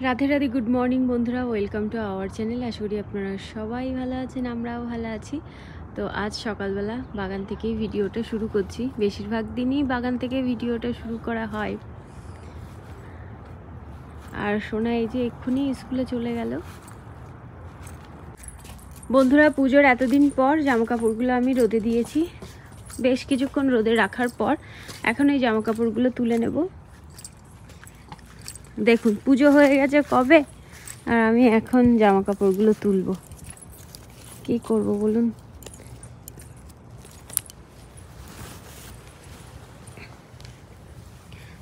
Radhe Radhe, good morning বন্ধুরা, welcome to our channel. আশা করি আপনারা সবাই ভালো আছেন, আমরাও ভালো আছি। তো আজ সকালবেলা বাগান থেকেই ভিডিওটা শুরু করছি। বেশিরভাগ দিনই বাগান থেকে ভিডিওটা শুরু করা হয়। আর সোনা এই যে এক্ষুনি স্কুলে চলে গেল। বন্ধুরা, পুজোর এতদিন পর জামাকাপড়গুলো আমি রোদে দিয়েছি। বেশ কিছুক্ষণ রোদে রাখার পর এখন এই জামাকাপড়গুলো তুলে নেব। দেখুন, পুজো হয়ে গেছে কবে, আর আমি এখন জামা কাপড়গুলো তুলবো। কি করব বলুন?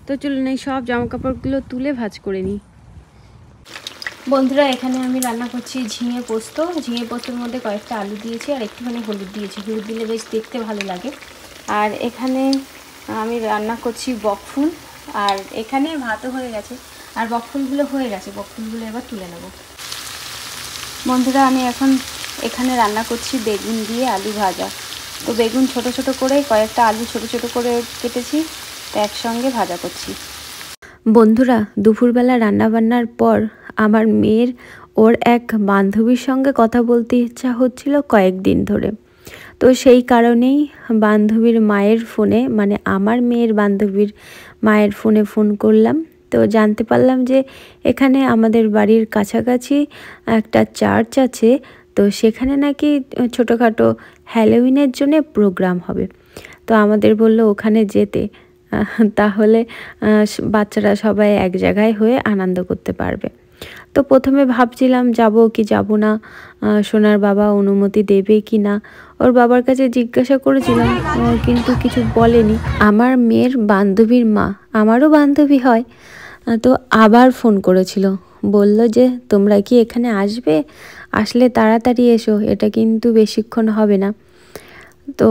তো চলুন এই সব জামা কাপড়গুলো তুলে ভাঁজ করে নিই। বন্ধুরা, এখানে আমি রান্না করছি ঝিঙে পোস্ত। ঝিঙে পোস্তর মধ্যে কয়েকটা আলু দিয়েছি আর একটুখানি হলুদ দিয়েছি। হলুদ দিলে বেশ দেখতে ভালো লাগে। আর এখানে আমি রান্না করছি বকফুল, আর এখানে ভাতও হয়ে গেছে, আর বকফুলগুলো হয়ে গেছে। বকফুলগুলো এবার তুলে নেব। বন্ধুরা, আমি এখন এখানে রান্না করছি বেগুন দিয়ে আলু ভাজা। তো বেগুন ছোট ছোট করে, কয়েকটা আলু ছোট ছোট করে কেটেছি, তো একসঙ্গে ভাজা করছি। বন্ধুরা, দুপুরবেলা রান্নাবান্নার পর আমার মেয়ের ওর এক বান্ধবীর সঙ্গে কথা বলতে ইচ্ছা হচ্ছিল কয়েকদিন ধরে। তো সেই কারণেই বান্ধবীর মায়ের ফোনে, মানে আমার মেয়ের বান্ধবীর মায়ের ফোনে ফোন করলাম। তো জানতে পারলাম যে এখানে আমাদের বাড়ির কাছাকাছি একটা চার্চ আছে, তো সেখানে নাকি ছোটোখাটো হ্যালোউইনের জন্য প্রোগ্রাম হবে। তো আমাদের বলল ওখানে যেতে, তাহলে বাচ্চারা সবাই এক জায়গায় হয়ে আনন্দ করতে পারবে। তো প্রথমে ভাবছিলাম যাব কি যাব না, সোনার বাবা অনুমতি দেবে কি না। ওর বাবার কাছে জিজ্ঞাসা করেছিলাম, কিন্তু কিছু বলেনি। আমার মেয়ের বান্ধবীর মা আমারও বান্ধবী হয়, তো আবার ফোন করেছিল। বলল যে তোমরা কি এখানে আসবে, আসলে তাড়াতাড়ি এসো, এটা কিন্তু বেশিক্ষণ হবে না। তো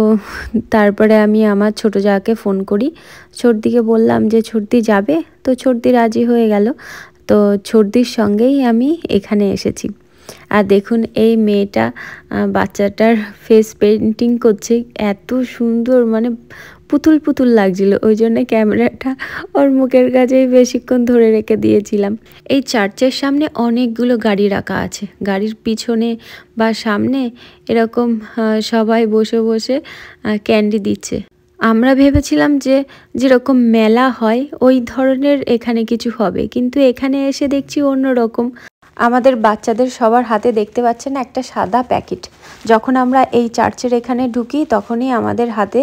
তারপরে আমি আমার ছোটো জাকে ফোন করি। ছোটদিকে বললাম যে ছোটদি যাবে, তো ছোটদি রাজি হয়ে গেল। তো ছোটদির সঙ্গেই আমি এখানে এসেছি। আর দেখুন এই মেয়েটা বাচ্চাটার ফেস পেন্টিং করছে, এত সুন্দর, মানে পুতুল পুতুল লাগছিল। ওই জন্য ক্যামেরাটা ওর মুখের কাছেই বেশিক্ষণ ধরে রেখে দিয়েছিলাম। এই চার্চের সামনে অনেকগুলো গাড়ি রাখা আছে। গাড়ির পিছনে বা সামনে এরকম সবাই বসে বসে ক্যান্ডি দিচ্ছে। আমরা ভেবেছিলাম যে যেরকম মেলা হয় ওই ধরনের এখানে কিছু হবে, কিন্তু এখানে এসে দেখছি অন্য রকম। আমাদের বাচ্চাদের সবার হাতে দেখতে পাচ্ছেন একটা সাদা প্যাকেট। যখন আমরা এই চার্চের এখানে ঢুকি তখনই আমাদের হাতে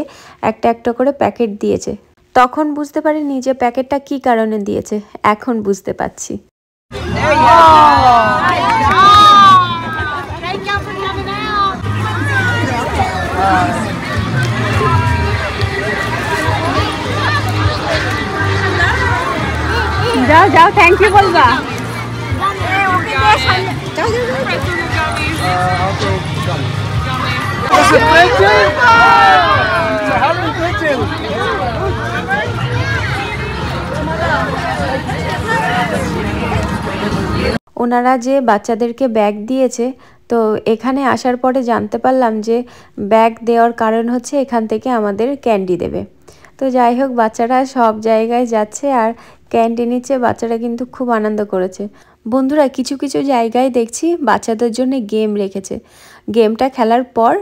একটা একটা করে প্যাকেট দিয়েছে। তখন বুঝতে পারিনি যে প্যাকেটটা কি কারণে দিয়েছে, এখন বুঝতে পারছি। যাও যাও, থ্যাংক ইউ বলবা। ওনারা যে বাচ্চাদেরকে ব্যাগ দিয়েছে, তো এখানে আসার পরে জানতে পারলাম যে ব্যাগ দেওয়ার কারণ হচ্ছে এখান থেকে আমাদের ক্যান্ডি দেবে। তো যাই হোক, বাচ্চারা সব জায়গায় যাচ্ছে আর ক্যান্ডি নিচ্ছে। বাচ্চারা কিন্তু খুব আনন্দ করেছে। বন্ধুরা, কিছু কিছু জায়গায় দেখছি বাচ্চাদের জন্য গেম রেখেছে। গেমটা খেলার পর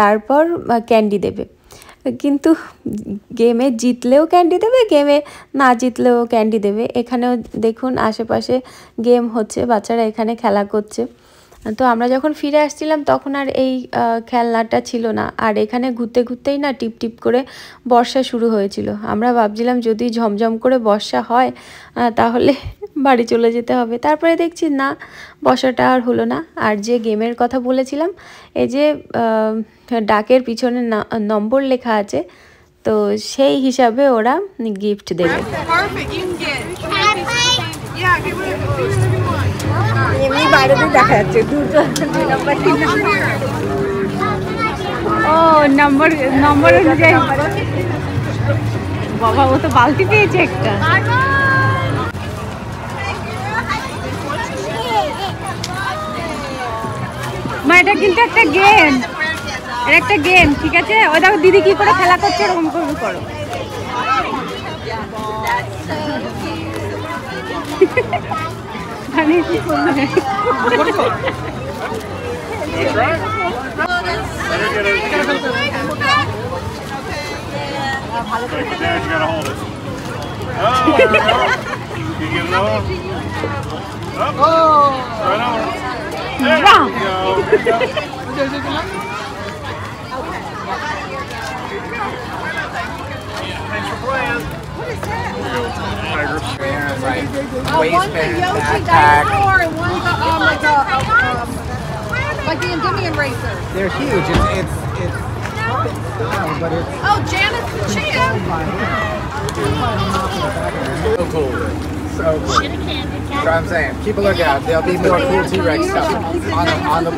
তারপর ক্যান্ডি দেবে। কিন্তু গেমে জিতলেও ক্যান্ডি দেবে, গেমে না জিতলেও ক্যান্ডি দেবে। এখানেও দেখুন আশেপাশে গেম হচ্ছে, বাচ্চারা এখানে খেলা করছে। তো আমরা যখন ফিরে আসছিলাম তখন আর এই খেলনাটা ছিল না। আর এখানে ঘুরতে ঘুরতেই না টিপ টিপ করে বর্ষা শুরু হয়েছিল। আমরা ভাবছিলাম যদি ঝমঝম করে বর্ষা হয় তাহলে বাড়ি চলে যেতে হবে। তারপরে দেখছি না, বর্ষাটা আর হলো না। আর যে গেমের কথা বলেছিলাম, এই যে ডাকের পিছনে নম্বর লেখা আছে, তো সেই হিসাবে ওরা গিফট দেবে। এমনি বাইরে দেখা যাচ্ছে ও নম্বর অনুযায়ী। বাবা, ও তো বালতি পেয়েছে একটা। মা, এটা কিন্তু একটা গেম, এটা একটা গেম, ঠিক আছে? ওই দেখো দিদি কি করে খেলা করছে, ওরকম করে করো। এখানে কি করবে? One's a Yoshi dinosaur and one's like the Endymion racer. They're huge. It's but it's Oh, Janice the Champ. so cool. So cool. That's what I'm saying. Keep a lookout. There'll be more cool T-Rex stuff on the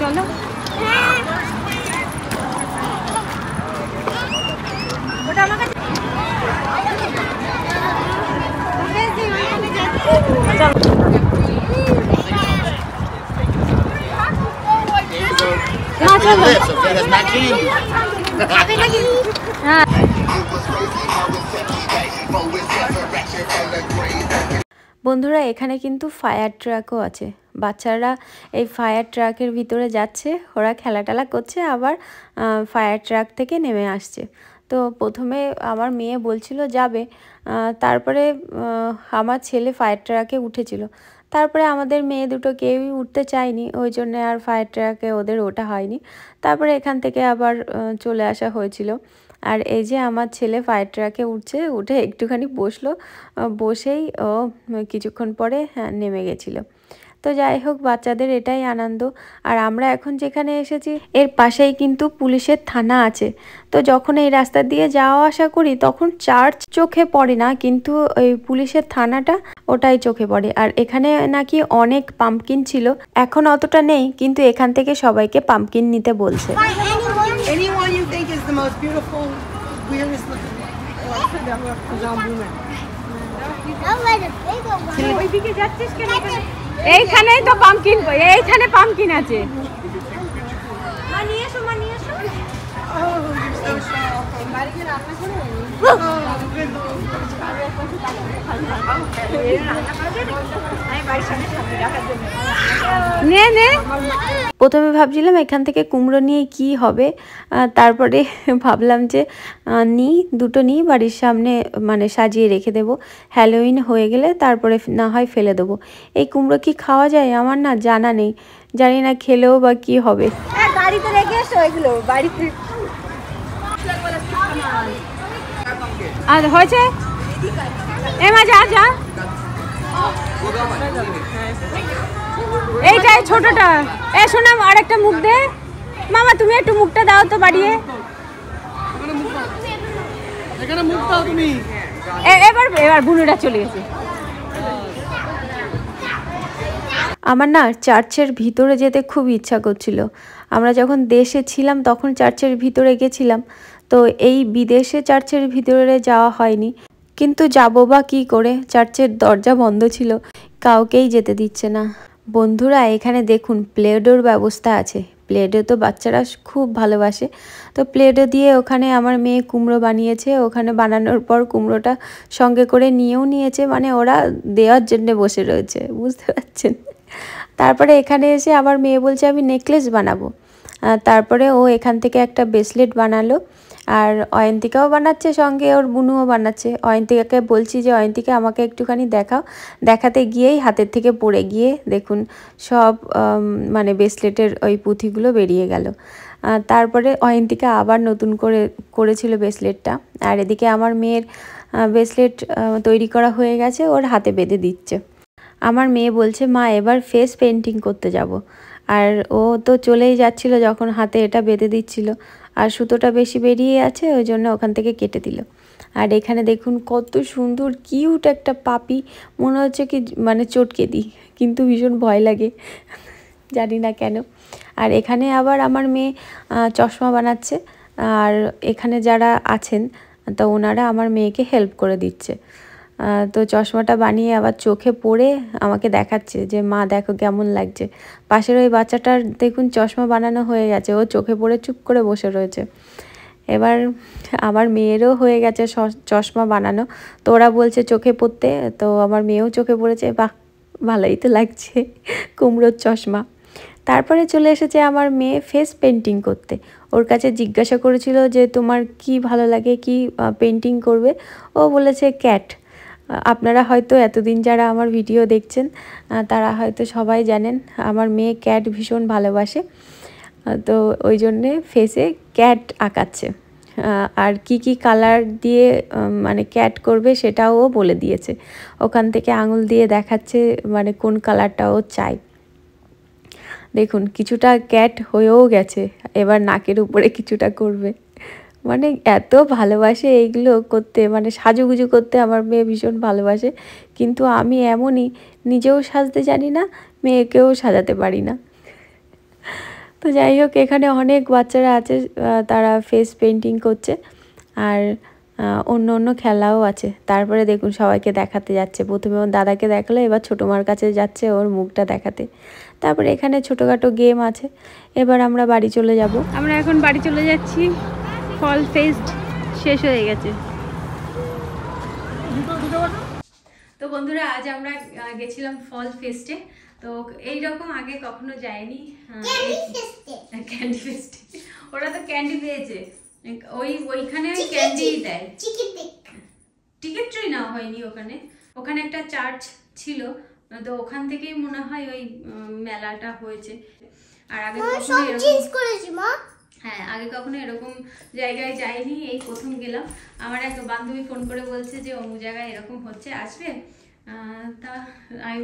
চলো বন্ধুরা এখানে কিন্তু fire ট্রাকও আছে। বাচ্চারা এই fire ট্রাকের ভিতরে যাচ্ছে, ওরা খেলাটেলা করছে, আবার ফায়ার ট্রাক থেকে নেমে আসছে। তো প্রথমে আমার মেয়ে বলছিল যাবে, তারপরে আমার ছেলে ফায়ার ট্রাকে উঠেছিল। তারপরে আমাদের মেয়ে দুটো কেউই উঠতে চায়নি, ওই জন্য আর ফায়ার ট্রাকে ওদের ওঠা হয়নি। তারপরে এখান থেকে আবার চলে আসা হয়েছিল। আর এই যে আমার ছেলে ফায়ার ট্রাকে উঠছে, উঠে একটুখানি বসলো, বসেই ও কিছুক্ষণ পরে নেমে গেছিলো। তো যাই হোক, বাচ্চাদের এটাই আনন্দ। আর আমরা এখন যেখানে এসেছি এর পাশেই কিন্তু পুলিশের থানা আছে। তো যখন এই রাস্তা দিয়ে যাওয়া আসা করি তখন চার্চ চোখে পড়ে না, কিন্তু ওই পুলিশের থানাটা ওটাই চোখে পড়ে। আর এখানে নাকি অনেক পাম্পকিন ছিল, এখন অতটা নেই, কিন্তু এখান থেকে সবাইকে পাম্পকিন নিতে বলছে। Anyone you think is the most beautiful, weirdest looking ওইদিকে যাচ্ছিস কেন? এইখানেই তো পাম্পকিন, এইখানে পাম্পকিন আছে। প্রথমে ভাবছিলাম এখান থেকে কুমড়ো নিয়ে কি হবে, তারপরে ভাবলাম যে দুটো নিই, বাড়ির সামনে মানে সাজিয়ে রেখে দেব, হ্যালোউইন হয়ে গেলে তারপরে না হয় ফেলে দেবো। এই কুমড়ো কি খাওয়া যায় আমার না জানা নেই, জানি না খেলেও বা কি হবে। বাড়িতে রেখে এসো এগুলো বাড়িতে। আর হয়েছে এমা যা যা, এইটাই ছোটটা। এ শোনাম আর একটা মুখ দে মামা, তুমি একটু মুখটা দাও তো বাড়িয়ে। এবার এবার বুনুটা চলে গেছে। আমার না চার্চের ভিতরে যেতে খুব ইচ্ছা করছিল। আমরা যখন দেশে ছিলাম তখন চার্চের ভিতরে গেছিলাম, তো এই বিদেশে চার্চের ভিতরে যাওয়া হয়নি। কিন্তু যাবো বা কী করে, চার্চের দরজা বন্ধ ছিল, কাউকেই যেতে দিচ্ছে না। বন্ধুরা এখানে দেখুন প্লেডোর ব্যবস্থা আছে। প্লেডো তো বাচ্চারা খুব ভালোবাসে, তো প্লেডো দিয়ে ওখানে আমার মেয়ে কুমড়ো বানিয়েছে। ওখানে বানানোর পর কুমড়োটা সঙ্গে করে নিয়েও নিয়েছে, মানে ওরা দেওয়ার জন্য বসে রয়েছে, বুঝতে পারছেন। তারপরে এখানে এসে আমার মেয়ে বলছে আমি নেকলেস বানাবো, তারপরে ও এখান থেকে একটা ব্রেসলেট বানালো। আর অয়ন্তিকাও বানাচ্ছে, সঙ্গে ওর বুনুও বানাচ্ছে। অয়ন্তিকাকে বলছি যে অয়ন্তিকা আমাকে একটুখানি দেখাও, দেখাতে গিয়েই হাতের থেকে পড়ে গিয়ে দেখুন সব মানে ব্রেসলেটের ওই পুঁথিগুলো বেরিয়ে গেল। তারপরে অয়ন্তিকা আবার নতুন করে করেছিল ব্রেসলেটটা। আর এদিকে আমার মেয়ের ব্রেসলেট তৈরি করা হয়ে গেছে, ওর হাতে বেঁধে দিচ্ছে। আমার মেয়ে বলছে মা এবার ফেস পেন্টিং করতে যাব। আর ও তো চলেই যাচ্ছিল যখন হাতে এটা বেঁধে দিচ্ছিল, আর সুতোটা বেশি বেরিয়ে আছে, ওই জন্য ওখান থেকে কেটে দিল। আর এখানে দেখুন কত সুন্দর কিউট একটা পাপি, মনে হচ্ছে কি মানে চটকে দিই, কিন্তু ভীষণ ভয় লাগে, জানি না কেন। আর এখানে আবার আমার মেয়ে চশমা বানাচ্ছে, আর এখানে যারা আছেন তো ওনারা আমার মেয়েকে হেল্প করে দিচ্ছে। তো চশমাটা বানিয়ে আবার চোখে পরে আমাকে দেখাচ্ছে যে মা দেখো কেমন লাগছে। পাশের ওই বাচ্চাটার দেখুন চশমা বানানো হয়ে গেছে, ও চোখে পরে চুপ করে বসে রয়েছে। এবার আমার মেয়েরও হয়ে গেছে চশমা বানানো, তো ওরা বলছে চোখে পড়তে, তো আমার মেয়েও চোখে পড়েছে। বাহ, ভালোই তো লাগছে, কুমড়োর চশমা। তারপরে চলে এসেছে আমার মেয়ে ফেস পেন্টিং করতে। ওর কাছে জিজ্ঞাসা করেছিল যে তোমার কি ভালো লাগে, কি পেন্টিং করবে। ও বলেছে ক্যাট। আপনারা হয়তো এতদিন যারা আমার ভিডিও দেখছেন তারা হয়তো সবাই জানেন আমার মেয়ে ক্যাট ভীষণ ভালোবাসে, তো ওই জন্যে ফেসে ক্যাট আঁকাচ্ছে। আর কি কি কালার দিয়ে মানে ক্যাট করবে সেটাও ও বলে দিয়েছে। ওখান থেকে আঙুল দিয়ে দেখাচ্ছে মানে কোন কালারটা ও চাই। দেখুন কিছুটা ক্যাট হয়েও গেছে, এবার নাকের উপরে কিছুটা করবে। মানে এত ভালোবাসে এইগুলো করতে, মানে সাজুগুজু করতে আমার মেয়ে ভীষণ ভালোবাসে। কিন্তু আমি এমনই, নিজেও সাজতে জানি না, মেয়েকেও সাজাতে পারি না। তো যাই হোক, এখানে অনেক বাচ্চারা আছে, তারা ফেস পেন্টিং করছে আর অন্য অন্য খেলাও আছে। তারপরে দেখুন সবাইকে দেখাতে যাচ্ছে। প্রথমে ওর দাদাকে দেখালো, এবার ছোটো মার কাছে যাচ্ছে ওর মুখটা দেখাতে। তারপরে এখানে ছোটোখাটো গেম আছে। এবার আমরা বাড়ি চলে যাব। আমরা এখন বাড়ি চলে যাচ্ছি, ফল ফেস্ট শেষ হয়ে গেছে। তো বন্ধুরা, আজ আমরা গেছিলাম ফল ফেস্টে। তো এইরকম আগে কখনো যায়নি ক্যান্ডি ফেস্টে। ওরা তো ক্যান্ডি পেয়েছে, ওইখানে ওই ক্যান্ডি দেয়। টিকিট ট্রি নেওয়া হয়নি ওখানে, ওখানে একটা চার্চ ছিল, তো ওখান থেকেই মনে হয় ওই মেলাটা হয়েছে। আর আগে কখনো এরকম, হ্যাঁ আগে কখনো এরকম জায়গায় যাইনি, এই প্রথম গেলাম। আমার এক বান্ধবী ফোন করে বলছে যে অমুক জায়গায় এরকম হচ্ছে, আসবে? তা আমি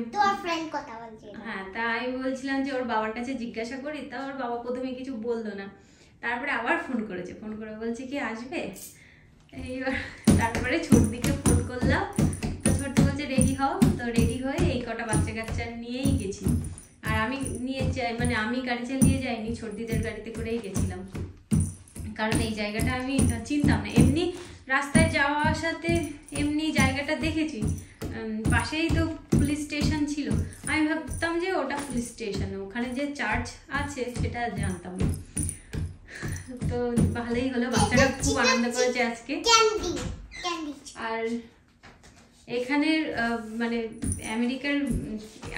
হ্যাঁ, তা আমি বলছিলাম যে ওর বাবার কাছে জিজ্ঞাসা করি। তা ওর বাবা প্রথমে কিছু বললো না, তারপরে আবার ফোন করেছে, ফোন করে বলছে কি আসবে। এইবার তারপরে ছোটদিকে ফোন করলাম, তো ছোট বলছে রেডি হও। তো রেডি হয়ে এই কটা বাচ্চা কাচ্চা নিয়েই গেছি। আর আমি নিয়ে যাই, মানে আমি গাড়ি চালিয়ে যাইনি, ছোটদিদের গাড়িতে করেই গেছিলাম, কারণ এই জায়গাটা আমি চিনতাম না। এমনি রাস্তায় যাওয়া আসাতে এমনি জায়গাটা দেখেছি, পাশেই তো পুলিশ স্টেশন ছিল, আমি ভাবতাম যে ওটা পুলিশ স্টেশন, ওখানে যে চার্চ আছে সেটা জানতাম না। তো ভালোই হলো, বাচ্চারা খুব আনন্দ করেছে আজকে। আর এখানের মানে আমেরিকার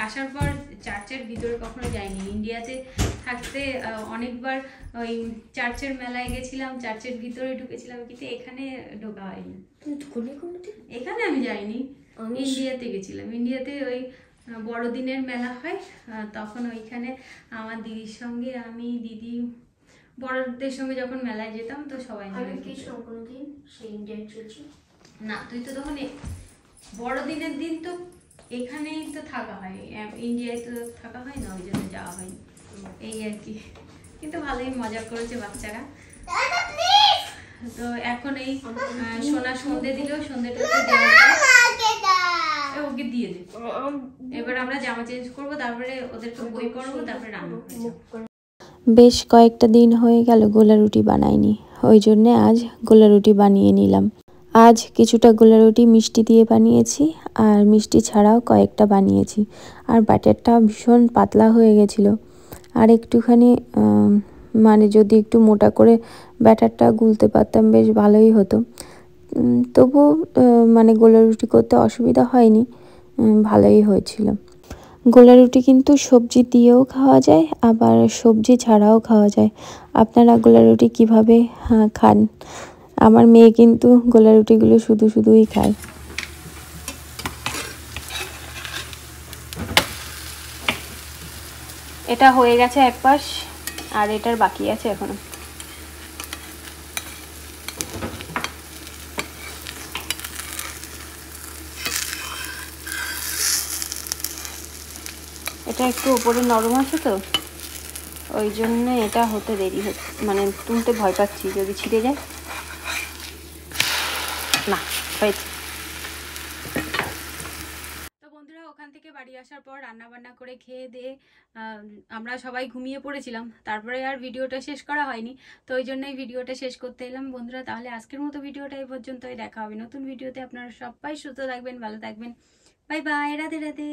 আসার পর চার্চের ভিতরে কখনো যাইনি। ইন্ডিয়াতে থাকতে অনেকবার ওই চার্চের মেলায় গেছিলাম, চার্চের ভিতরে ঢুকেছিলাম, কিন্তু এখানে ঢোকা হয়নি। এখানে আমি যাইনি, ইন্ডিয়াতে গেছিলাম। ইন্ডিয়াতে ওই বড়দিনের মেলা হয়, তখন ওইখানে আমার দিদির সঙ্গে, আমি দিদি বড়দের সঙ্গে যখন মেলায় যেতাম, তো সবাই না, তুই তো তখন বড়দিনের দিন তো এখানেই তো থাকা হয়, ইন্ডিয়ায় তো থাকা হয় না, ওই জন্য যাওয়া হয়নি, এই আর কি। কিন্তু ভালোই মজা করেছে বাচ্চারা। তো এখন এই সোনা সন্ধে দিলেও সন্ধেটা ওকে দিয়ে দে। এবার আমরা জামা চেঞ্জ করবো, তারপরে ওদেরকে বই পড়বো, তারপরে রান্না করবো। বেশ কয়েকটা দিন হয়ে গেল গোলা রুটি বানাইনি, ওই জন্যে আজ গোলা রুটি বানিয়ে নিলাম। আজ কিছুটা গোলা রুটি মিষ্টি দিয়ে বানিয়েছি, আর মিষ্টি ছাড়াও কয়েকটা বানিয়েছি। আর ব্যাটারটা ভীষণ পাতলা হয়ে গেছিলো, আর একটুখানি মানে যদি একটু মোটা করে ব্যাটারটা গুলতে পারতাম বেশ ভালোই হতো। তবু মানে গোলা রুটি করতে অসুবিধা হয়নি, ভালোই হয়েছিল। গোলা রুটি কিন্তু সবজি দিয়েও খাওয়া যায়, আবার সবজি ছাড়াও খাওয়া যায়। আপনারা গোলা রুটি কীভাবে খান? আমার মেয়ে কিন্তু গোলা রুটিগুলো শুধু শুধুই খায়। এটা হয়ে গেছে এক পাশ, আর এটার বাকি আছে এখনো। এটা একটু উপরে নরম আছে তো, ওই জন্য এটা হতে দেরি হচ্ছে, মানে তুলতে ভয় পাচ্ছি যদি ছিঁড়ে যায়। না হয়েছে। তো বন্ধুরা, ওখান থেকে বাড়ি আসার পর রান্না বান্না করে খেয়ে দিয়ে আমরা সবাই ঘুমিয়ে পড়েছিলাম, তারপরে আর ভিডিওটা শেষ করা হয়নি, তো ওই জন্যই ভিডিওটা শেষ করতে এলাম। বন্ধুরা, তাহলে আজকের মতো ভিডিওটা এই পর্যন্তই, দেখা হবে নতুন ভিডিওতে। আপনারা সবাই সুস্থ থাকবেন, ভালো থাকবেন, বাই বাই, রাধে রাধে।